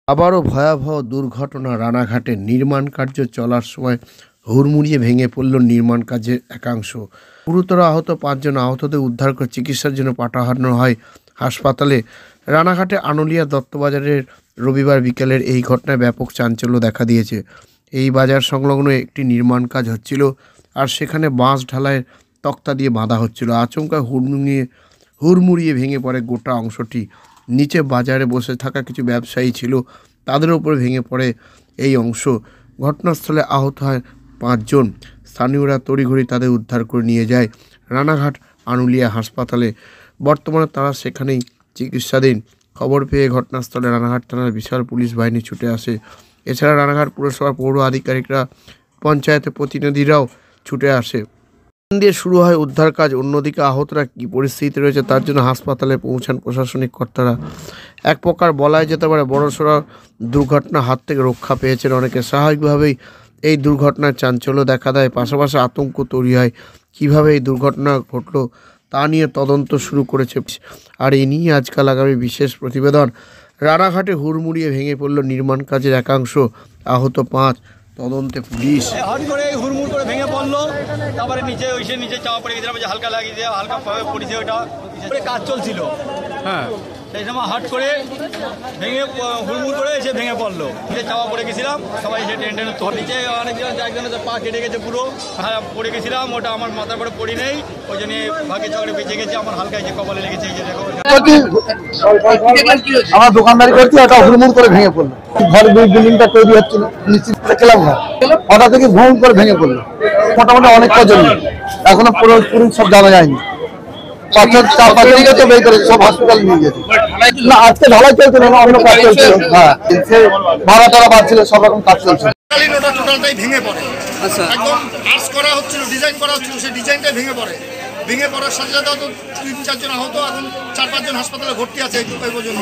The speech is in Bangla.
আবারও ভয়াবহ দুর্ঘটনা রানাঘাটে নির্মাণ কার্য চলার সময় হুড়মুড়িয়ে ভেঙে পড়ল নির্মাণ কাজের একাংশ। গুরুতর আহত 5 জন আহতদের উদ্ধার করে চিকিৎসার জন্য পাঠানো হয় হাসপাতালে। রানাঘাটে আনুলিয়া দত্তবাজারের রবিবার বিকেলের এই ঘটনায় ব্যাপক চাঞ্চল্য দেখা দিয়েছে। এই বাজার সংলগ্ন একটি নির্মাণ কাজ হচ্ছিল, আর সেখানে বাঁশ ঢালাইয়ের তক্তা দিয়ে বাঁধা হচ্ছিল। আচমকা হুড়মুড়িয়ে ভেঙে পড়ে গোটা অংশটি। নিচে বাজারে বসে থাকা কিছু ব্যবসায়ী ছিল, তাদের উপরে ভেঙে পড়ে এই অংশ। ঘটনাস্থলে আহত হয় 5 জন। স্থানীয়রা তড়িঘড়ি তাদের উদ্ধার করে নিয়ে যায় রানাঘাট আনুলিয়া হাসপাতালে। বর্তমানে তারা সেখানেই চিকিৎসাধীন। খবর পেয়ে ঘটনাস্থলে রানাঘাট থানার বিশাল পুলিশ বাহিনী ছুটে আসে। এছাড়া রানাঘাট পুরসভার পৌর আধিকারিকরা, পঞ্চায়েতের প্রতিনিধিরাও ছুটে আসে। দিয়ে শুরু হয় উদ্ধার কাজ। অন্যদিকে আহতরা কী পরিস্থিতি রয়েছে তার জন্য হাসপাতালে পৌঁছান প্রশাসনিক কর্তারা। এক প্রকার বলাই যেতে পারে বড়সড় দুর্ঘটনা হাত থেকে রক্ষা পেয়েছেন অনেকে। স্বাভাবিকভাবেই এই দুর্ঘটনার চাঞ্চল্য দেখা দেয়, পাশাপাশি আতঙ্ক তৈরি হয়। কীভাবে এই দুর্ঘটনা ঘটলো তা নিয়ে তদন্ত শুরু করেছে, আর এই নিয়ে আজকাল আগামী বিশেষ প্রতিবেদন। রানাঘাটে হুড়মুড়িয়ে ভেঙে পড়ল নির্মাণ কাজের একাংশ, আহত 5, তদন্তে পুলিশ। হট করে হুড়মুড় করে ভেঙে পড়লো, তারপরে নিচে চাপা পড়ে গেছিলাম, যে হালকা লাগিয়ে দিয়ে হালকা পড়েছে, ওটা কাজ চলছিল। হ্যাঁ, সেই সময় হট করে ভেঙে হুড়মুড় করে এসে ভেঙে পড়লো। নিচে চাপা পড়ে গেছিলাম, সবাই এসে টেন নিচে অনেকজন, একজনের পা কেটে গেছে পুরো, পড়ে গেছিলাম। ওটা আমার মাথার পরে পড়ি নেই, ওই জন্য ভাগে চড়ে বেঁচে গেছে। আমার হালকা এই যে কপালে লেগেছে, এই যে দেখো। আমার দোকানদারি করছি, ওটা হুড়মুড় করে ভেঙে পড়লো। ঘর বিল্ডিংটা তৈরি হচ্ছিল, নিশ্চিত খেলাম না, হঠাৎ থেকে ভ্রমণ করে ভেঙে পড়লো। মোটামুটি অনেক কজন, এখনো পুরো সব জানা যায়নি। সব হসপিটাল নিয়ে গেছে। না, আজকে ঢালাই চলছিল না, অন্য কাজ চলছিল। হ্যাঁ, ভাড়া টাড়া বাড়ছিল, সব রকম কাজ চলছিল। ওটা টোটালটাই ভেঙে পড়ে। আচ্ছা, একদম আর্টস করা হচ্ছিল, ডিজাইন করা হচ্ছিল, সেই ডিজাইনটাই ভেঙে পড়ে। ভেঙে পড়ার সাথে সাথে 3-4 জন আহত, এখন 4-5 জন হাসপাতালে ভর্তি আছে এই পর্যন্ত।